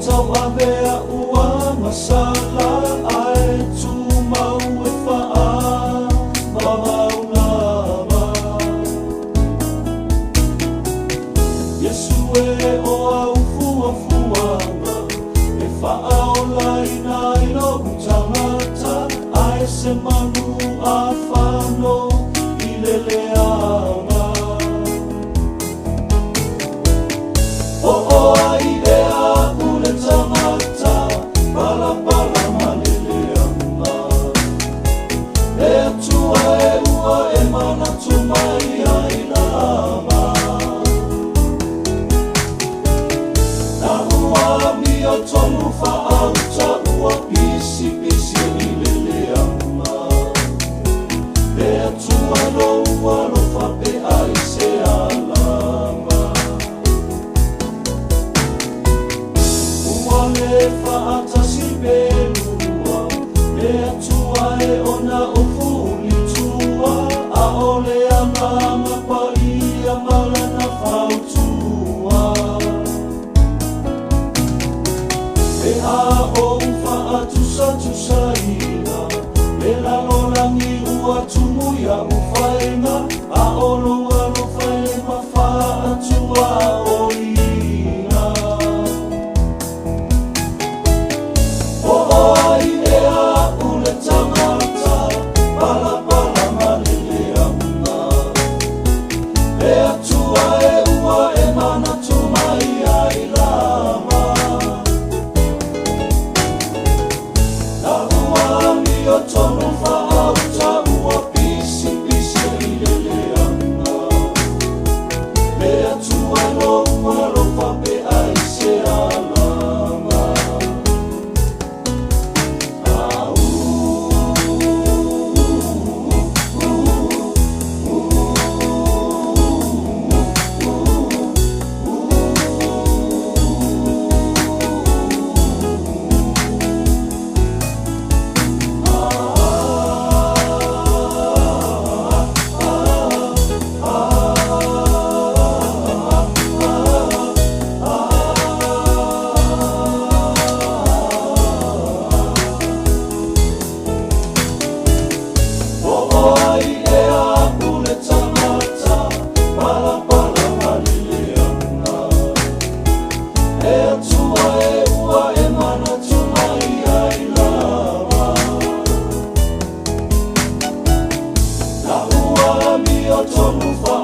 tau avea ua masala ai tumau e faa mawaunava. Yesu e o au fuafuanga e faa o laina i loku tangata ai se manu a whano i leleanga. O ai e a ule tangata pala pala maleleanga. E atua e ua e mana tumai ai lava. Na ua mi o tonu whaauta ua pisi pisi i leleanga. E atua lo ua lo whape ai se alama. Le whaatasi pelua, le atua e ona o fuli tua, a ole amanga pa ia malana whautua. E a o whaatusa-tusaina, le lalolangi ua tumuia uwhainga, a olo alo whaile ma whaatua o ina. O ai e a ule tangata, pala pala maleleanga. E atua e ua e mana tumai ai lava. Na ua mi o tonu whaauta ua pisi pisi i leleanga. E atua lo ua lo whape ai se alanga. Tonu wha